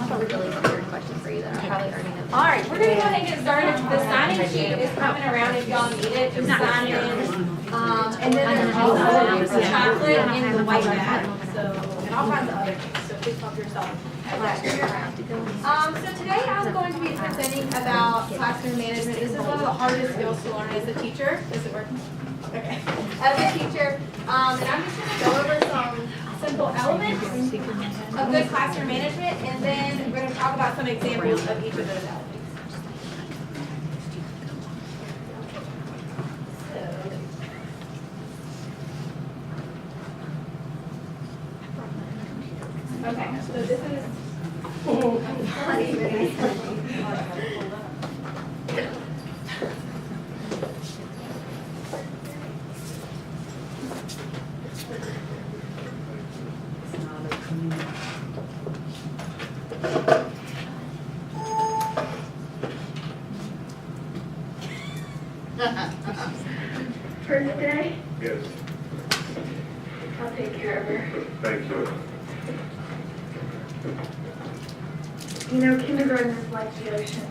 probably really weird question for you that I'm probably already know. All right, we're gonna go ahead and get started. The sign-in sheet is coming around if y'all need it, just sign in. And then there's also chocolate in the white bag, so, and all kinds of other things, so please help yourself. So today I'm going to be presenting about classroom management. This is one of the hardest skills to learn as a teacher. Is it working? Okay. As a teacher, and I'm just gonna go over some simple elements of good classroom management, and then we're going to talk about some examples of each of those elements. Okay, so this is. First day, Yes, I'll take care of her. thank you. You know, kindergarten is like the ocean.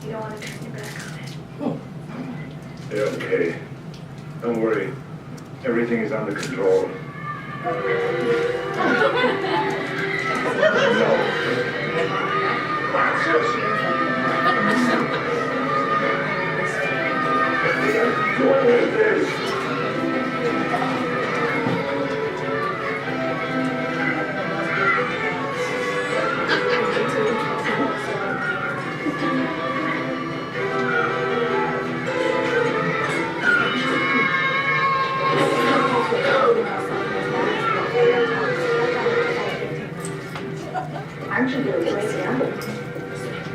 You don't want to turn your back on it. Yeah, okay. Don't worry. Everything is under control. What is this? Aren't you going to wake up?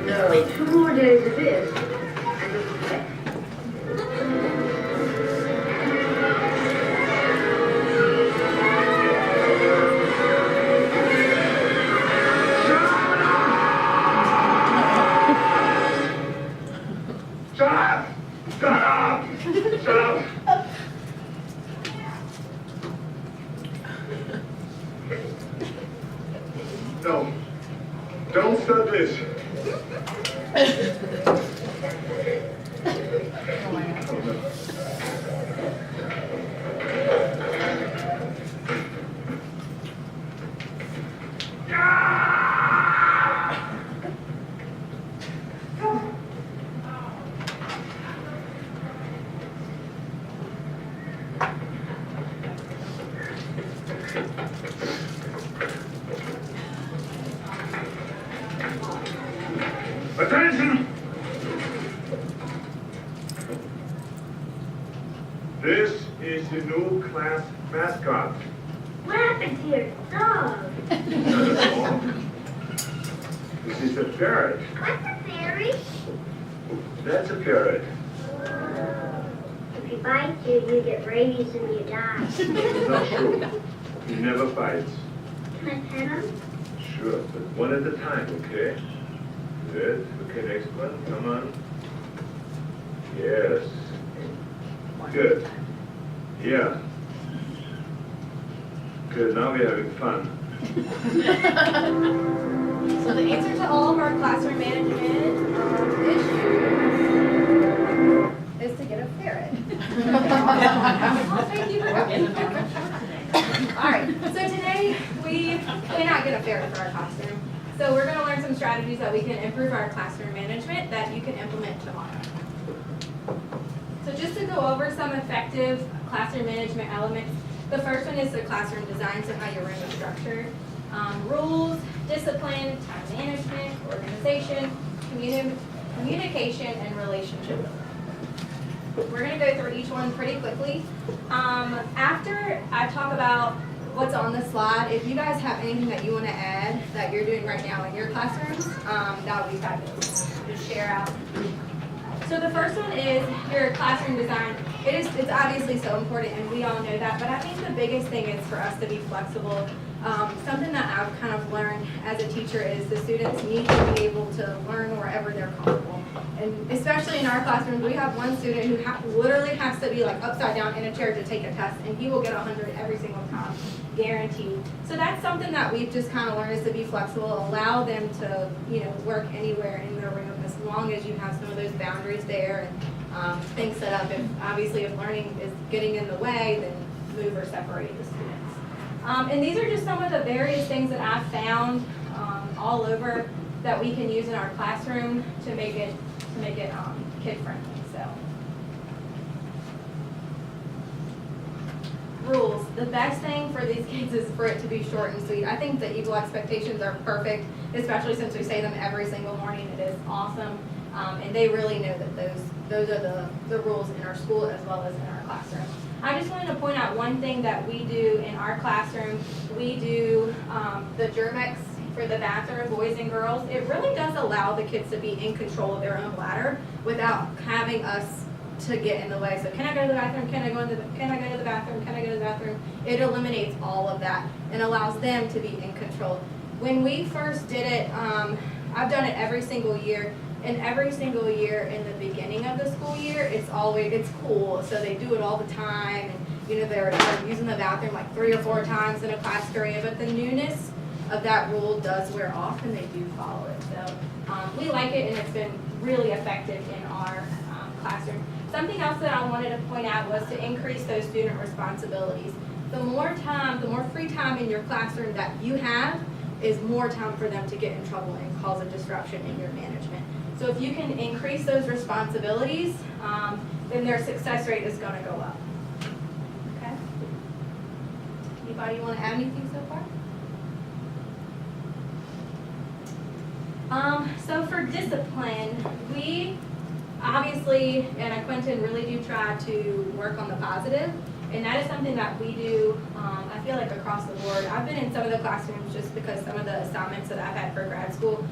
No. 2 more days of this. And it's okay. Shut up! Shut up! Shut up! No. Don't start this. Oh, no. Attention! This is the new class mascot. What happened to your dog? Not at all. This is a parrot. What's a fairy? That's a parrot. If he bites you, you get rabies and you die. Not true. He never fights. Can I pet him? Sure, but one at a time, okay? Good. Okay, next one. Come on. Yes. Good. Yeah. Good. Now we're having fun. So the answer to all of our classroom management issues is to get a ferret. Thank you for coming. All right, so today we cannot get a ferret for our classroom. So we're going to learn some strategies that we can improve our classroom management that you can implement tomorrow. So just to go over some effective classroom management elements, the first one is the classroom design, so how your room is structured. Rules, discipline, time management, organization, communication, and relationship building. We're going to go through each one pretty quickly. After I talk about what's on the slide, if you guys have anything that you want to add that you're doing right now in your classrooms, that would be fabulous. Just share out. So the first one is your classroom design. It's obviously so important, and we all know that, but I think the biggest thing is for us to be flexible. Something that I've kind of learned as a teacher is the students need to be able to learn wherever they're comfortable. And especially in our classrooms, we have one student who literally has to be like upside down in a chair to take a test, and he will get 100 every single time. guaranteed. So that's something that we've just kind of learned is to be flexible, allow them to, work anywhere in their room as long as you have some of those boundaries there and things set up. If learning is getting in the way, then move or separate the students. And these are just some of the various things that I've found all over that we can use in our classroom to make it kid friendly. So. Rules. The best thing for these kids is for it to be short and sweet. I think the Eagle expectations are perfect, especially since we say them every single morning. It is awesome. And they really know that those are the rules in our school as well as in our classroom. I just wanted to point out one thing that we do in our classroom. We do the Germex for the bathroom, boys and girls. It really does allow the kids to be in control of their own bladder without having us to get in the way. So can I go to the bathroom? Can I go to the bathroom? Can I go to the bathroom? It eliminates all of that and allows them to be in control. When we first did it, I've done it every single year. And every single year in the beginning of the school year, it's cool. So they do it all the time. And, they're using the bathroom like 3 or 4 times in a class period. But the newness of that rule does wear off and they do follow it. So we like it and it's been really effective in our classroom. Something else that I wanted to point out was to increase those student responsibilities. The more free time in your classroom that you have is more time for them to get in trouble and cause a disruption in your management. So if you can increase those responsibilities, then their success rate is going to go up. Okay? Anybody want to add anything so far? So for discipline, we obviously, and Quentin really do try to work on the positive, and that is something that we do, I feel like across the board. I've been in some of the classrooms just because some of the assignments that I've had for grad school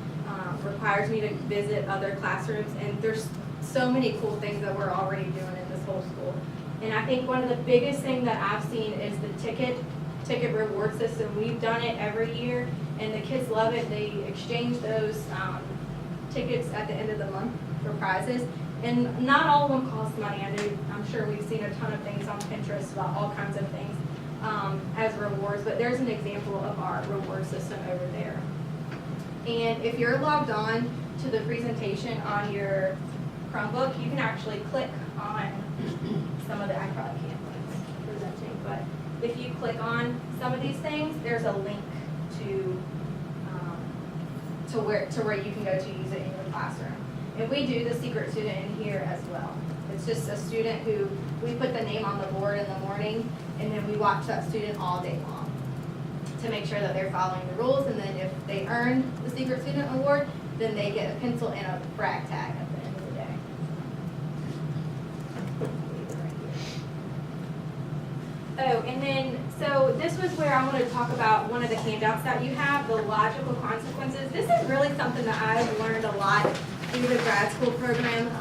requires me to visit other classrooms, and there's so many cool things that we're already doing in this whole school. And I think one of the biggest things that I've seen is the ticket reward system. We've done it every year, and the kids love it. They exchange those tickets at the end of the month for prizes. And not all of them cost money. I'm sure we've seen a ton of things on Pinterest about all kinds of things as rewards, but there's an example of our reward system over there. And if you're logged on to the presentation on your Chromebook, you can actually click on some of the, I probably can't presenting, but if you click on some of these things, there's a link to where you can go to use it in your classroom. And we do the secret student in here as well. It's just a student who, we put the name on the board in the morning, and then we watch that student all day long to make sure that they're following the rules. And then if they earn the secret student award, then they get a pencil and a brag tag at the end of the day. Oh, and then, so this was where I want to talk about one of the handouts that you have, the logical consequences. This is really something that I've learned a lot through the grad school program,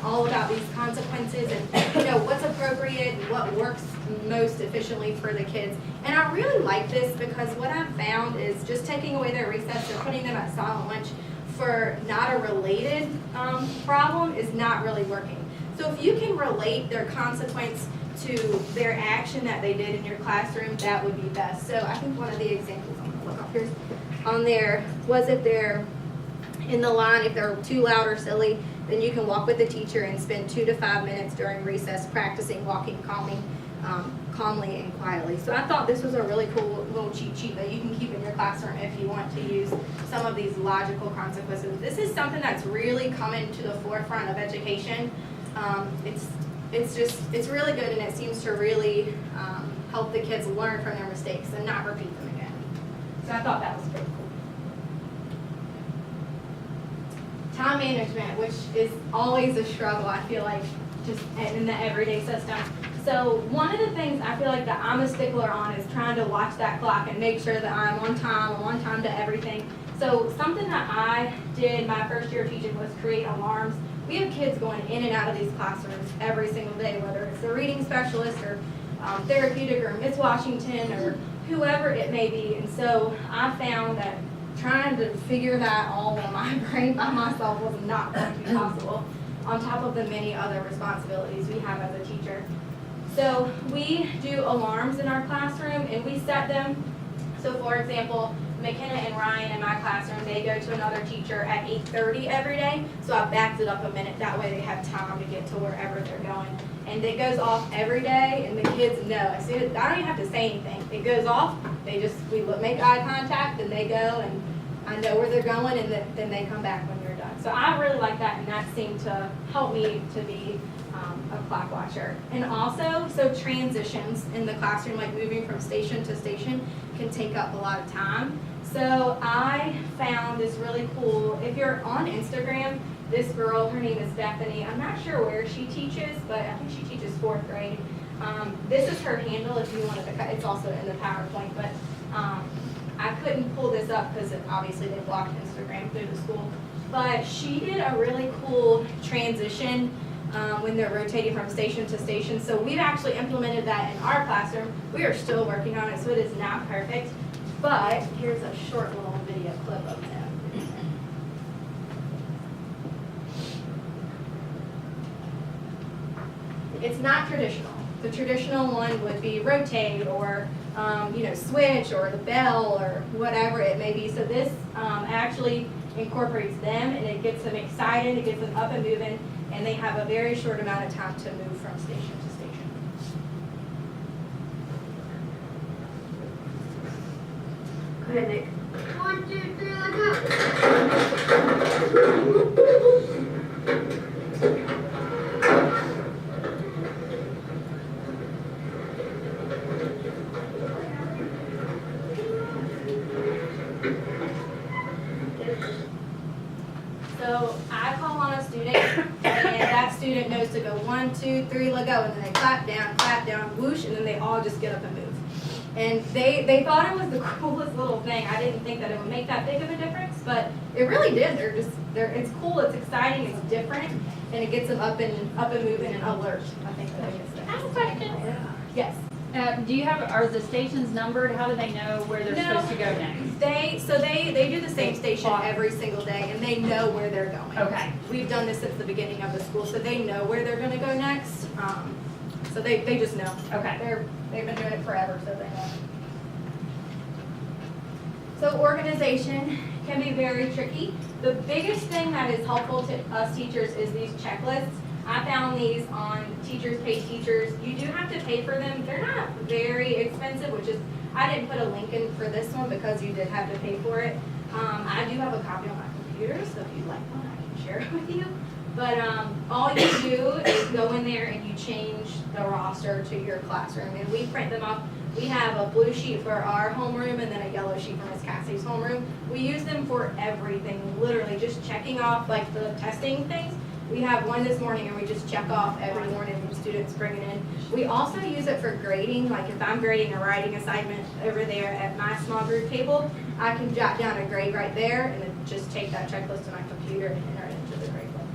all about these consequences and what's appropriate and what works most efficiently for the kids. And I really like this because what I've found is just taking away their recess and putting them at silent lunch for not a related problem is not really working. So if you can relate their consequence to their action that they did in your classroom, that would be best. So I think one of the examples, I'm gonna look up here, on there was if they're in the line, if they're too loud or silly, then you can walk with the teacher and spend 2 to 5 minutes during recess practicing walking calmly and quietly. So I thought this was a really cool little cheat sheet that you can keep in your classroom if you want to use some of these logical consequences. This is something that's really coming to the forefront of education. It's really good, and it seems to really help the kids learn from their mistakes and not repeat them again. So I thought that was pretty cool. Time management, which is always a struggle, I feel like, just in the everyday system. So one of the things I feel like that I'm a stickler on is trying to watch that clock and make sure that I'm on time to everything. So something that I did my first year of teaching was create alarms. We have kids going in and out of these classrooms every single day, whether it's the reading specialist or therapeutic or Miss Washington or whoever it may be. And so I found that trying to figure that all in my brain by myself was not going to be possible, on top of the many other responsibilities we have as a teacher. So we do alarms in our classroom, and we set them. So for example, McKenna and Ryan in my classroom, they go to another teacher at 8:30 every day. So I backed it up a minute. That way they have time to get to wherever they're going. And it goes off every day, and the kids know. As soon as, I don't even have to say anything. It goes off. We make eye contact, and they go, and I know where they're going, and then they come back when you're done. So I really like that, and that seemed to help me to be a clock watcher. And also, so transitions in the classroom, like moving from station to station, can take up a lot of time. So I found this really cool, if you're on Instagram, this girl, her name is Stephanie. I'm not sure where she teaches, but I think she teaches 4th grade. This is her handle if you wanted to, it's also in the PowerPoint, but I couldn't pull this up because obviously they blocked Instagram through the school. But she did a really cool transition when they're rotating from station to station. So we've actually implemented that in our classroom. We are still working on it, so it is not perfect. But here's a short little video clip of them. It's not traditional. The traditional one would be rotate or switch or the bell or whatever it may be. So this actually incorporates them, and it gets them excited, it gets them up and moving, and they have a very short amount of time to move from station to station. Go ahead, Nick. 1, 2, 3, let's go. So I call on a student, and that student knows to go 1, 2, 3, let go, and then they clap down, whoosh, and then they all just get up and move. And they thought it was the coolest little thing. I didn't think that it would make that big of a difference, but it really did. It's cool, it's exciting, it's different, and it gets them up and moving and alert. I think the biggest thing. I have a question. Yes. Are the stations numbered? How do they know where they're supposed to go next? They do the same station every single day, and they know where they're going. Okay. We've done this since the beginning of the school, so they know where they're gonna go next. So they just know. Okay. They've been doing it forever, so they know. So organization can be very tricky. The biggest thing that is helpful to us teachers is these checklists. I found these on Teachers Pay Teachers. You do have to pay for them. They're not very expensive, which is, I didn't put a link in for this one because you did have to pay for it. I do have a copy on my computer, so if you'd like one, I can share it with you. But all you do is go in there and you change the roster to your classroom, and we print them off. We have a blue sheet for our homeroom and then a yellow sheet for Miss Cassie's homeroom. We use them for everything, literally just checking off like the testing things. We have one this morning, and we just check off every morning when students bring it in. We also use it for grading, like if I'm grading a writing assignment over there at my small group table, I can jot down a grade right there and then just take that checklist to my computer and enter it into the grade book.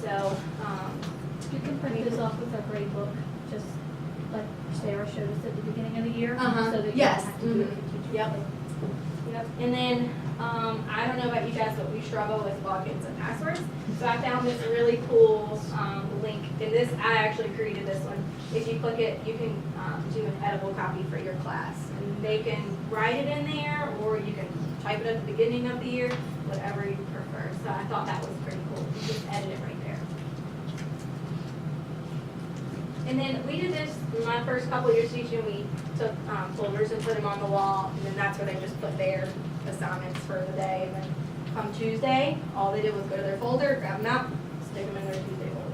So, You can print this off with a grade book, just like Sarah showed us at the beginning of the year. Uh-huh. So that you Yes. don't have to do it for teachers. Yep. Yep. And then, I don't know about you guys, but we struggle with logins and passwords. So I found this really cool link, and this, I actually created this one. If you click it, you can do an editable copy for your class. And they can write it in there, or you can type it at the beginning of the year, whatever you prefer. So I thought that was pretty cool. You just edit it right there. And then we did this my first couple years teaching. We took folders and put them on the wall, and then that's where they just put their assignments for the day. And then come Tuesday, all they did was go to their folder, grab them out, stick them in their Tuesday folder.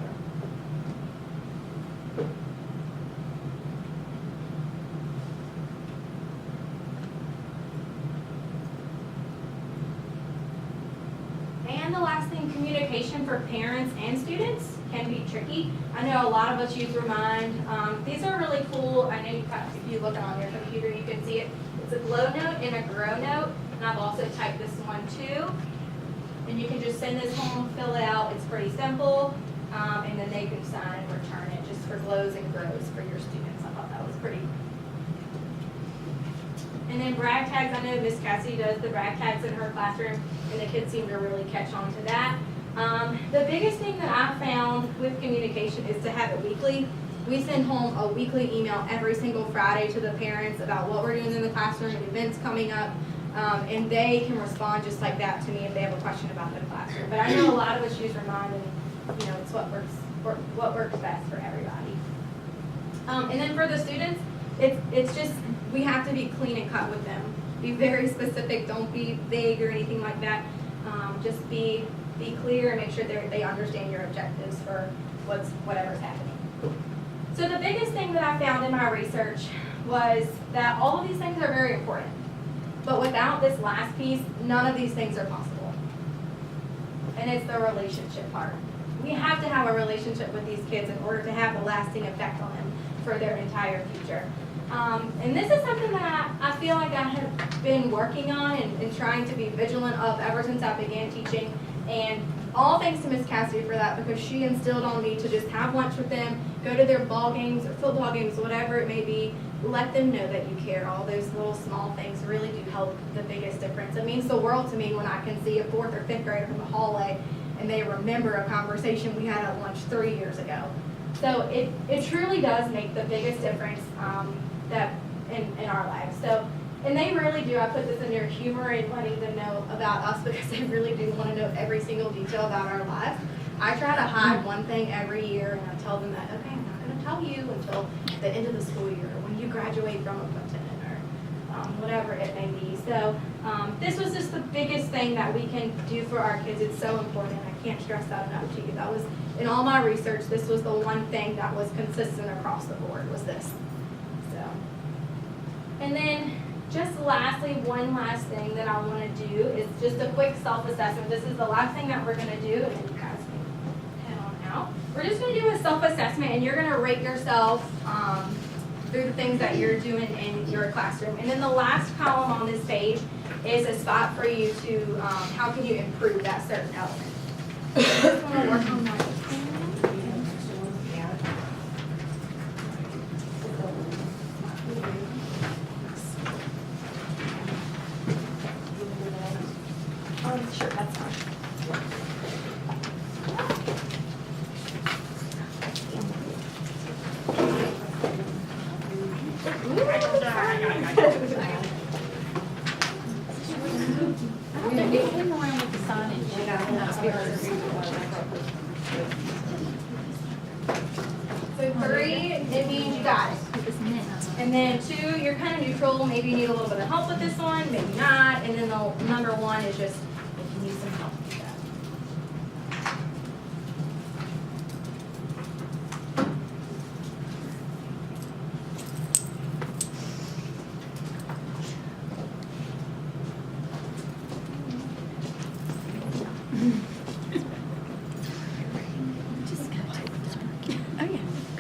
And the last thing, communication for parents and students can be tricky. I know a lot of us use Remind. These are really cool. I know if you look on your computer, you can see it. It's a glow note and a grow note, and I've also typed this one too. And you can just send this home, fill it out. It's pretty simple, and then they can sign and return it just for glows and grows for your students. I thought that was pretty. And then brag tags. I know Miss Cassie does the brag tags in her classroom, and the kids seem to really catch on to that. The biggest thing that I found with communication is to have it weekly. We send home a weekly email every single Friday to the parents about what we're doing in the classroom, events coming up, and they can respond just like that to me if they have a question about the classroom. But I know a lot of us use Remind, and you know, it's what works best for everybody. And then for the students, it's just, we have to be clean and cut with them. Be very specific, don't be vague or anything like that. Just be clear and make sure they understand your objectives for whatever's happening. So the biggest thing that I found in my research was that all of these things are very important. But without this last piece, none of these things are possible. And it's the relationship part. We have to have a relationship with these kids in order to have a lasting effect on them for their entire future. And this is something that I feel like I have been working on and trying to be vigilant of ever since I began teaching. And all thanks to Miss Cassidy for that, because she instilled on me to just have lunch with them, go to their ball games or football games, whatever it may be, let them know that you care. All those little small things really do help the biggest difference. It means the world to me when I can see a 4th or 5th grader in the hallway and they remember a conversation we had at lunch 3 years ago. So it truly does make the biggest difference that in our lives. So, and they really do. I put this in their humor and letting them know about us because they really do want to know every single detail about our lives. I try to hide one thing every year, and I tell them that, okay, I'm not going to tell you until the end of the school year, or when you graduate from a lieutenant, or whatever it may be. So this was just the biggest thing that we can do for our kids. It's so important. I can't stress that enough to you. That was, in all my research, this was the one thing that was consistent across the board, was this. So, and then just lastly, one last thing that I want to do is just a quick self-assessment. This is the last thing that we're going to do, and then you guys can head on out. We're just going to do a self-assessment, and you're going to rate yourself through the things that you're doing in your classroom. And then the last column on this page is a spot for you to, how can you improve that certain element. I just want to work on my sure, that's fine. Hang around with the signage. So 3, it means you got it. And then 2, you're kind of neutral. Maybe you need a little bit of help with this one, maybe not. And then the number 1 is just if you need some help with that.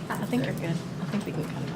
I think you're good. I think we can kind of